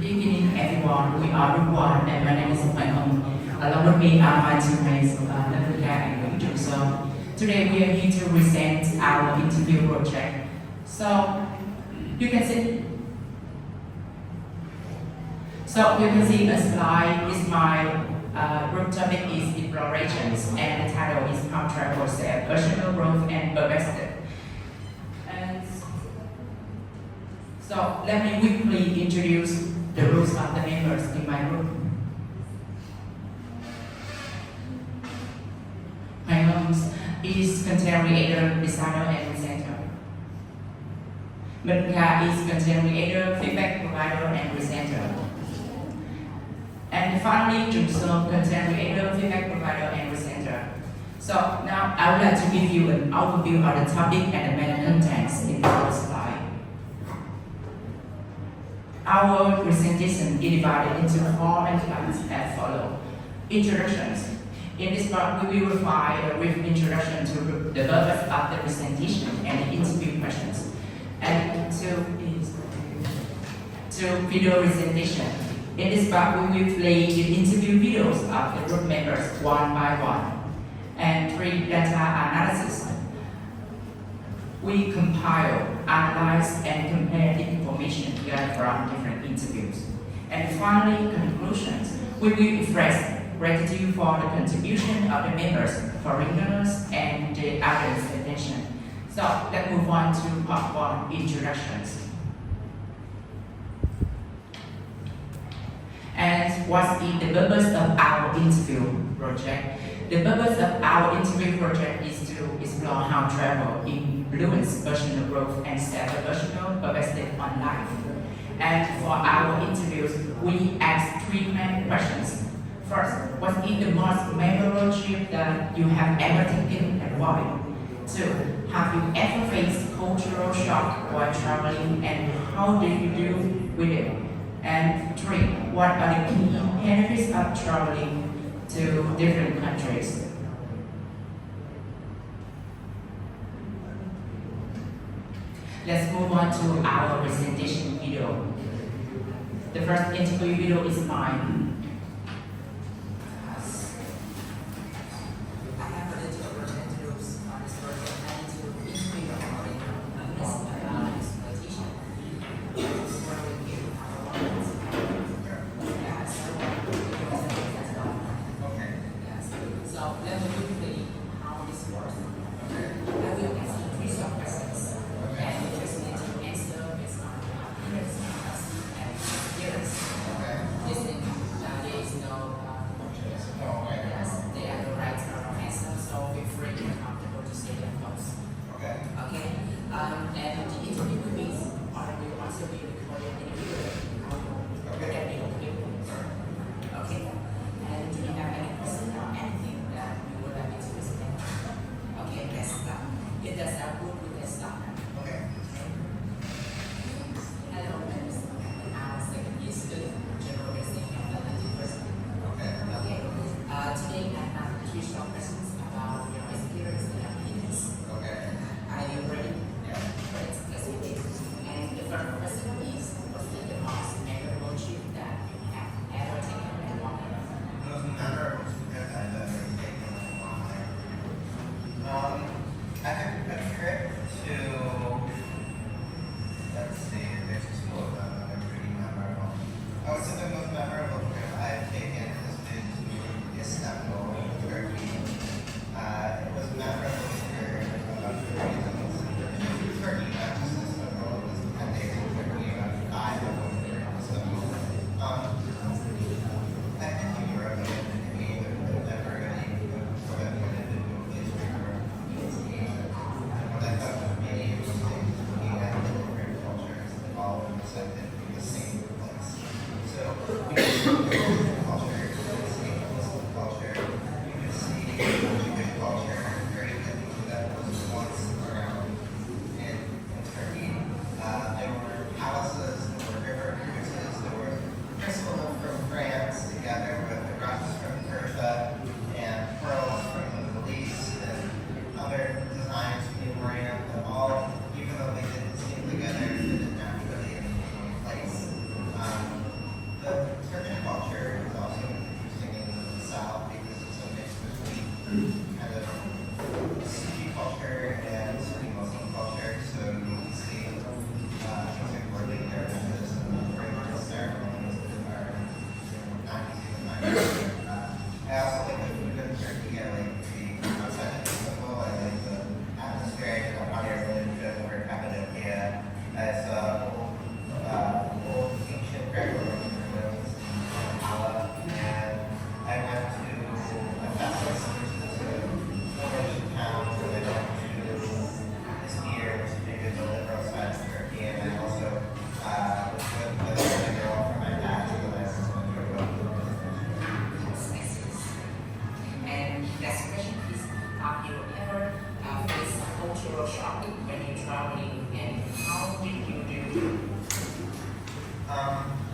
evening, everyone. We are Ruwan, and my name is Michael. Along with me are my teammates, Natalika and Victor. So today we are here to present our interview project. So you can see. A slide. Is my group topic is explorations, and the title is How Travel Said Personal Growth and Perspective. And so let me quickly introduce the roles of the members in my group. My name is content creator, designer, and presenter. Natalika is content creator, feedback provider, and presenter. And finally, Jungso, content creator, feedback provider, and presenter. So now I would like to give you an overview of the topic and the main contents in the first slide. Our presentation is divided into 4 main parts as follows. Introductions. In this part, we will provide a brief introduction to the purpose of the presentation and the interview questions. And to video presentation. In this part, we will play the interview videos of the group members one by one. And 3, data analysis. We compile, analyze, and compare the information gathered from different interviews. And finally, conclusions. We will express gratitude for the contribution of the members, foreigners, and the audience attention. So let's move on to part 1, introductions. And what is the purpose of our interview project? The purpose of our interview project is to explore how travel influences personal growth and set a personal perspective on life. And for our interviews, we ask 3 main questions. First, what is the most memorable trip that you have ever taken and why? 2, have you ever faced cultural shock while traveling and how did you deal with it? And 3, what are the key benefits of traveling to different countries? Let's move on to our presentation video. The first interview video is mine.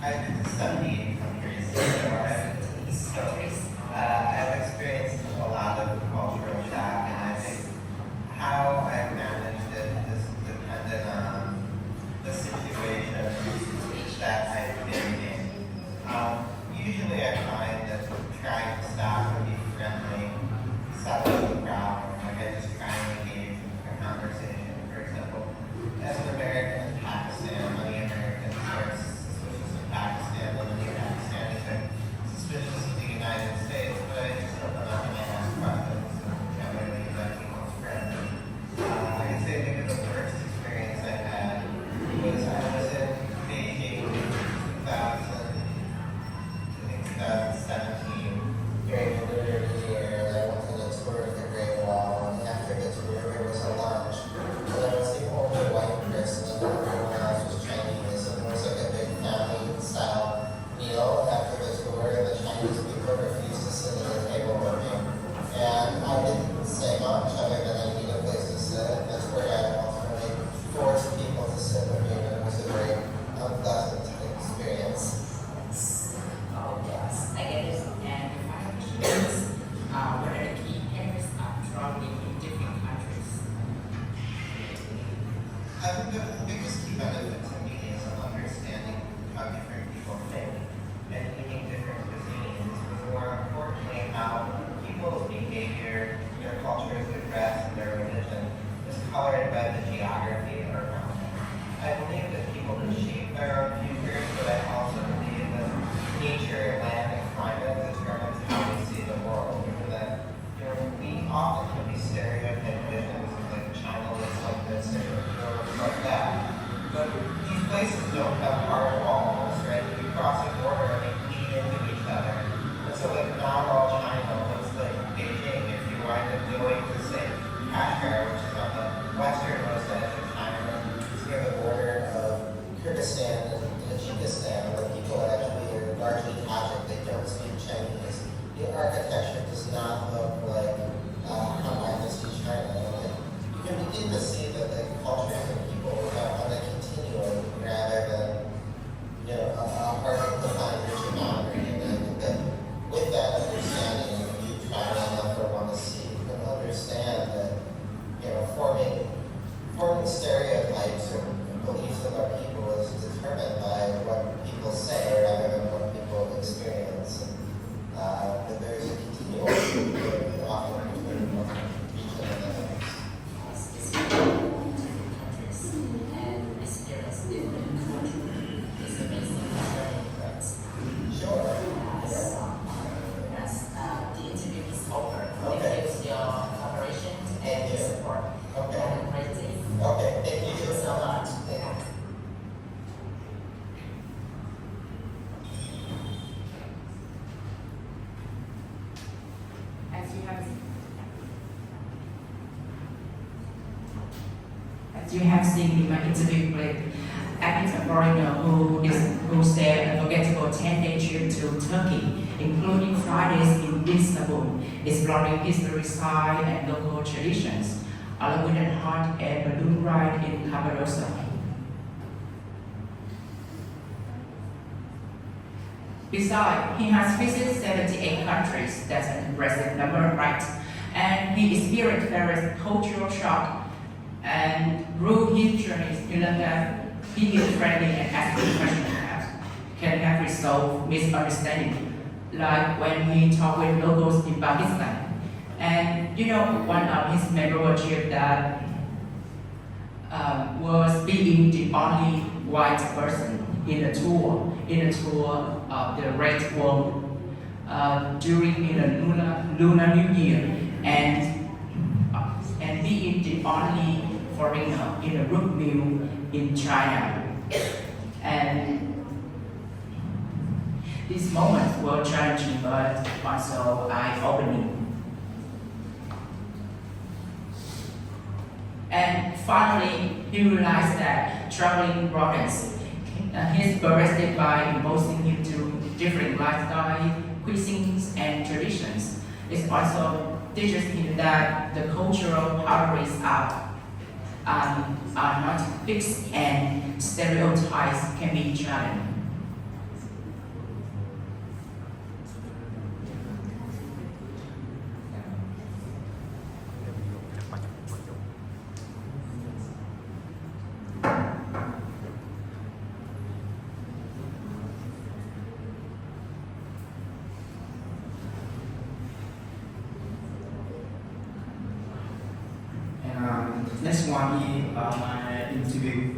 I've been to 78 countries so far. I've experienced a lot of cultural shock, and I think how I've managed it is dependent on the situation that I've been in. Usually I find that trying to stop and be friendly settles the problem. Like I just try and engage in a conversation. For example, as an American in Pakistan, many Americans are suspicious of Pakistan, and many Pakistanis are suspicious of the United States, but I just open up and I ask questions and generally let people friendly. I can say maybe the first experience I had was I was in Beijing in 2017 during the Lunar New Year, and I went to the tour of the Great Wall, and after the tour there was a lunch, and I was the only white person, and everyone else was Chinese, and there was like a big family-style meal after the tour, and the Chinese people refused to sit at the table with me, and I didn't say much other than I need a place to sit. That's where I ultimately forced people to sit with me, and it was a very unpleasant experience. Oh, yes, I get it. And the final question is, what are the key areas of traveling in different countries? I think the biggest key benefit to me is understanding how different people think and eating different cuisines, but more importantly, how people's behavior, their cultures, their dress, and their religion is colored by the geography around them. I believe that people can shape their own futures, but I also believe that nature, land, and climate determines how we see the world. And that we often can be stereotype visions of like China looks like this or Europe like that. But these places don't have hard walls, right? You cross a border and they bleed into each other. And so like not all China looks like Beijing. If you wind up going to say Kashmir, which is on the westernmost edge of China, it's near the border of Kyrgyzstan and Tajikistan, where people actually are largely Tajik, they don't speak Chinese. The architecture does not look like Dynasty China. And you can begin to see that the cultures and people are on a continuum rather than a hard to find rigid boundary. And I think that with that understanding, if you travel enough or want to see, you can understand that forming stereotypes or beliefs about people is determined by what people say rather than what people experience. But there's a continuum often between each of them. It's different countries and experience different cultures. It's amazing learning threads. Sure. Yes, the interview is over. Okay. Thank you for your cooperation and your support. Okay. Have a great day. Okay, thank you. Thank you so much. As you have seen in my interview clip, I met a foreigner who said a unforgettable 10-day trip to Turkey, including Fridays in Istanbul, exploring history, style, and local traditions, along with a hot air balloon ride in Cappadocia. Besides, he has visited 78 countries, that's an impressive number, right? And he experienced various cultural shock. And through his journeys, he learned that being friendly and asking questions can have resolved misunderstanding, like when he talked with locals in Pakistan. And one of his memorable trips that was being the only white person in a tour of the Great Wall during the Lunar New Year, and being the only foreigner in a root mill in China. And these moments were challenging but also eye-opening. And finally, he realized that traveling broadens his perspective by imposing him to different lifestyle, cuisines, and traditions. It also teaches him that the cultural boundaries are not fixed and stereotypes can be challenged. funny my interview.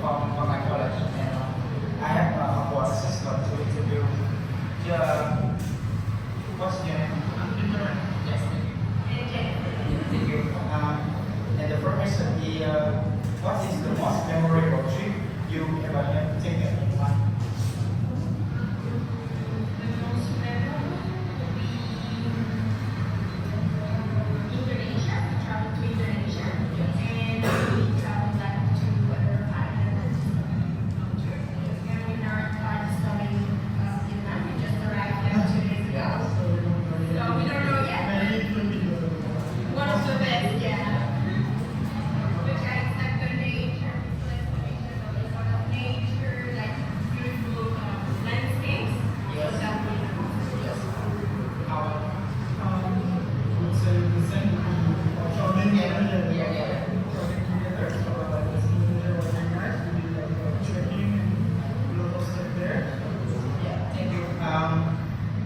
From my college, and I have a board system to interview. What's your name? Yes, thank you. And the first question is, what is the most memorable trip you ever have taken in life?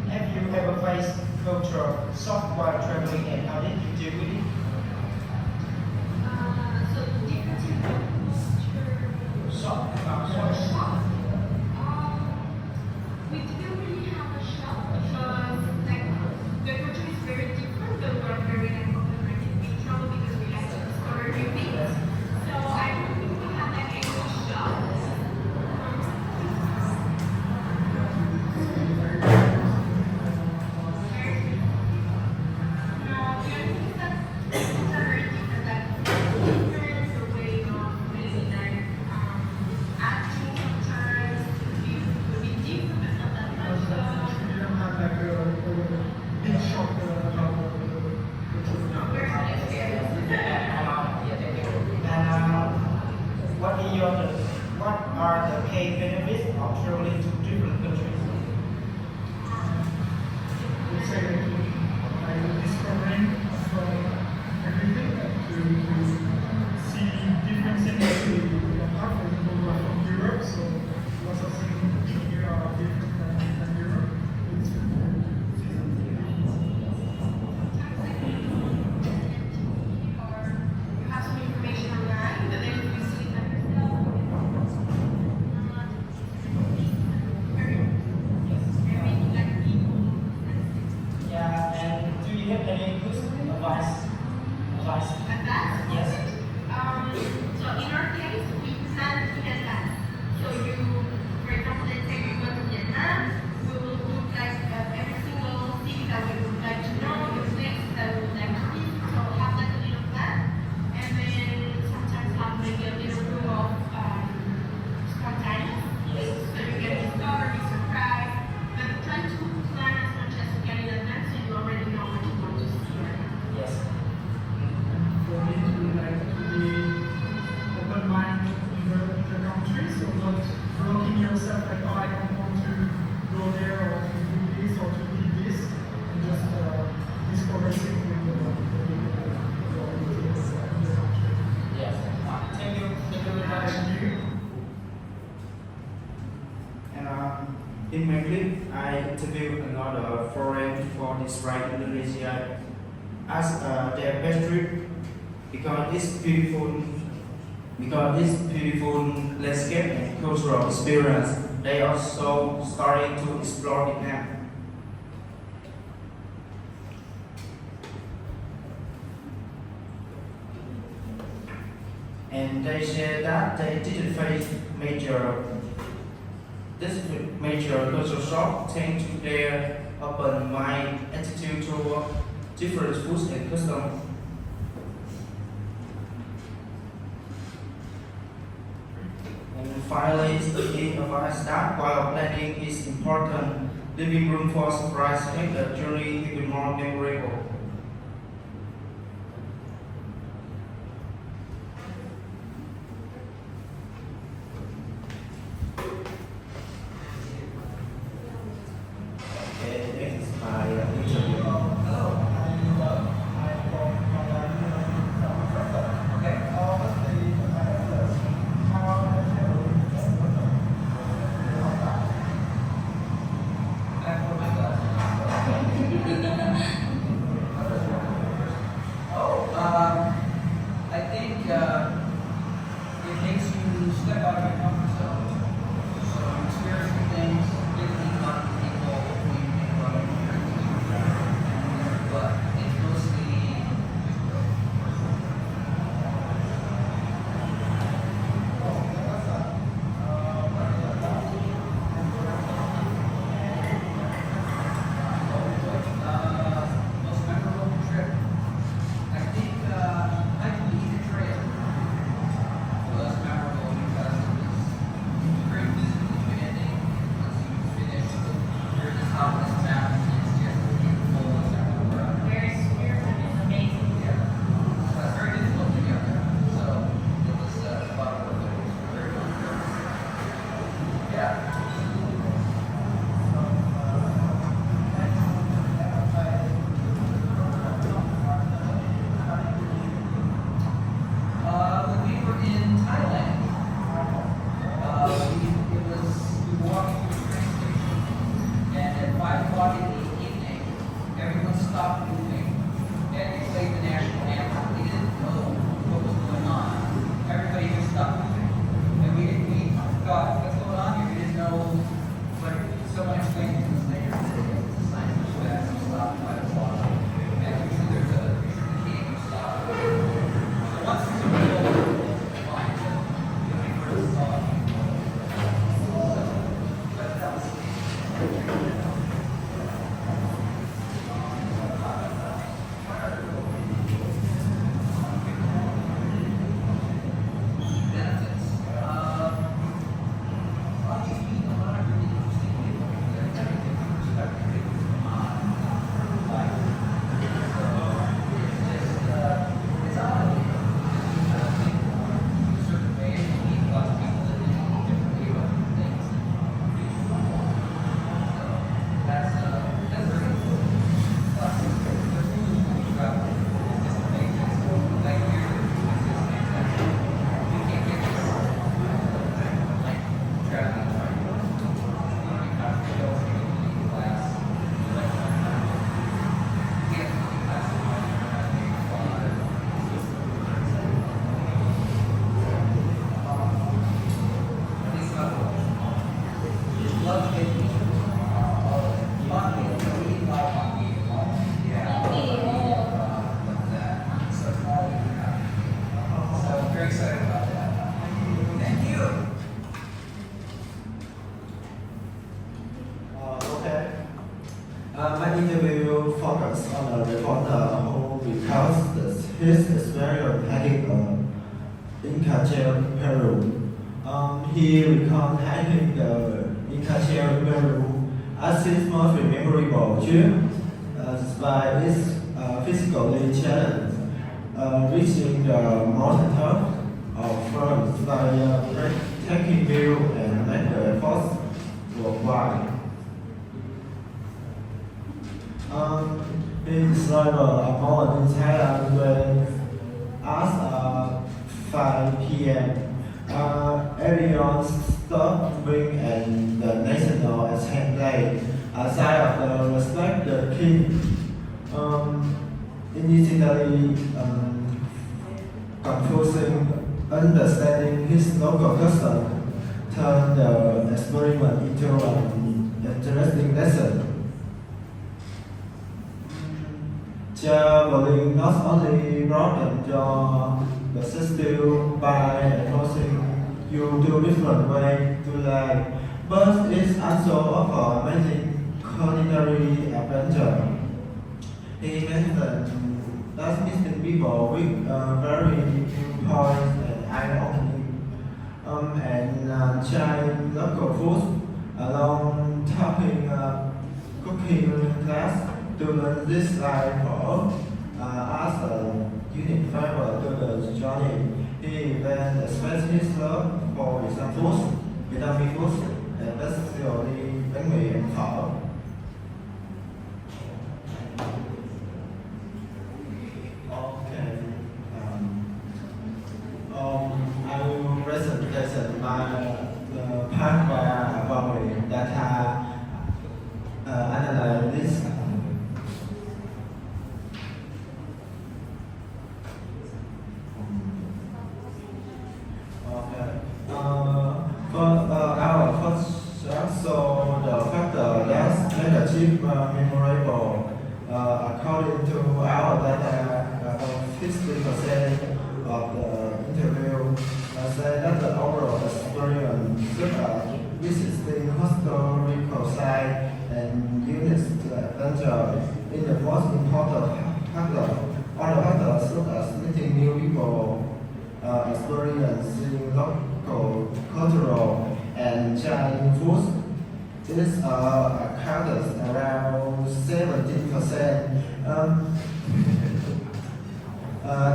Have you ever faced cultural shock while traveling, and how did you deal with it? Shock. We didn't really have a shop because the culture is very different, but we're very open-minded. We travel because we like to discover new things. So I don't think we have any shop. No, the only thing is that it's very different. Different the way of really acting sometimes. It could be different, but not that much. You don't have like a big shock about the Very good experience. And what are the key benefits of traveling to different countries? Let's say I'm discovering from everything to see different things that we don't have. For example, we're from Europe, so lots of things here are different than Europe. It's Or you have some information online, but then you see it yourself. Very like people. Yeah, and do you have any good advice? Advance? Yes. So in our case, we plan in advance. So you, for example, let's say you go to Vietnam, we will look like every single city that we would like to know, the places that we would like to see. So have like a little plan, and then sometimes have maybe a little room of spontaneous. Yes. So you get discovered, be surprised, but try to plan as much as you can in advance so you already know what you want to see. Yes. for me to be open minded in the country, so not blocking yourself like, oh, I don't want to go there or to do this or to eat this, and just discover things with the country. Yes. Thank you. Thank you very much. Thank you. And in my clip, I interviewed another foreign for this right Indonesia as their best trip because this beautiful landscape and cultural experience. They also starting to explore Vietnam. And they said that they didn't face major cultural shock thanks to their open mind attitude toward different foods and customs. And finally, he advised that while planning is important, leaving room for surprise make the journey even more memorable. Okay, next is my interview. God, what's going on here? We didn't know, like, someone explained to us later that it's a science issue that has to stop by the law. And usually there's a key to stop. So once it's a real line, we first saw it. But that was benefits. Well, you meet a lot of really interesting people that have a different perspective on life. So it's odd. I think in a certain way you meet lots of people that think differently about things. So that's very cool. Plus, the rules when you travel is amazing. Like here, with this thing that you can't get this like traveling right. You have to go to the class. Like, you get to the class and at least love taking monkey, so we eat a lot of monkey at home. Yeah. So it's all we have. So I'm very excited about that. Thank you. Okay. My interview focused on a reporter who recounts his experience hiking Inca Trail in Peru. He recounts hiking the Inca Trail in Peru as his most memorable trip, despite its physically challenge. Reaching the mountain top of France by a breathtaking view and make the efforts worthwhile. He described a moment in Thailand when at 5 p.m. Everyone stopped moving and the national anthem played, a sign of respect the king. Initially confusing, understanding his local custom turned the experiment into an interesting lesson. Traveling not only broaden your perspective by exposing you to different ways to life, but it also offers amazing culinary adventure. He mentioned that meeting people with very new points and eye-opening, and trying local food along topping cooking class to learn this life for as a unique flavor to the journey. He then expressed his love for Vietnam food, Vietnamese food, and especially bánh mì and phở. Okay. I will present the part where we data analyze this. Okay. For our first shot, so the factor that made the trip memorable, according to our data, about 50% of the interview say that the overall experience, visiting historical sites and units to adventure in the most important factor. Other factors such as meeting new people, experiencing local cultural and trying food. This accounts around 17%.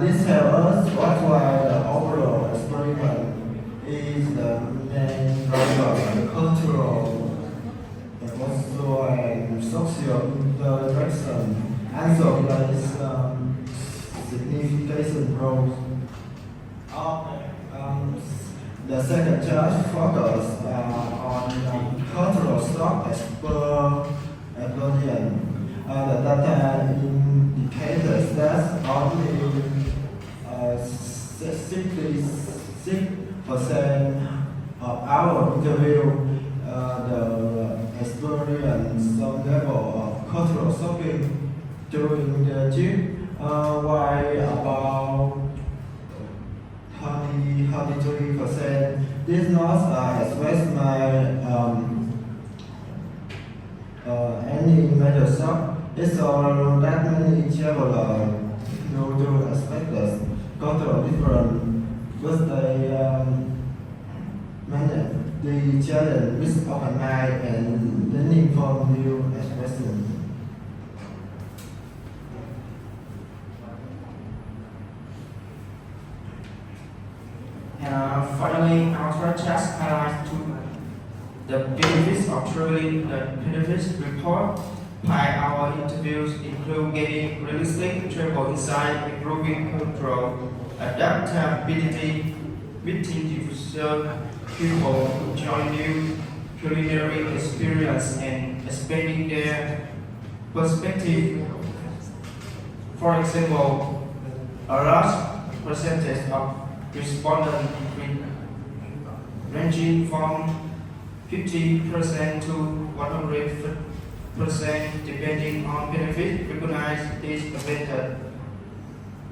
This tells us why the overall experiment is the main driver of the cultural, social, and social interaction, and so plays significant role. The second charge focuses on cultural stock exploration. The data indicators that only 66% of our interview, the experience some level of cultural shocking during the trip, while about 33% did not express any major shock. It's all that many travelers do expect us cultural difference, but they manage the challenge with open mind and learning from new expressions. Finally, our third task highlights the benefits of traveling. The benefits report by our interviews include getting realistic travel insight, improving cultural adaptability, meeting diverse people, enjoying new culinary experience, and expanding their perspective. For example, a large percentage of respondents ranging from 50% to 100% depending on benefit recognize this advantage.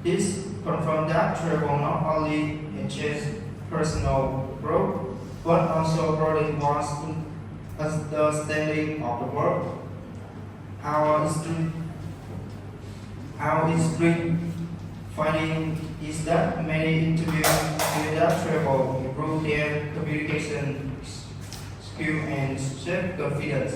This confirms that travel not only enhances personal growth but also broadens one's understanding of the world. Our history finding is that many interviews feel that travel improve their communication skill and self-confidence.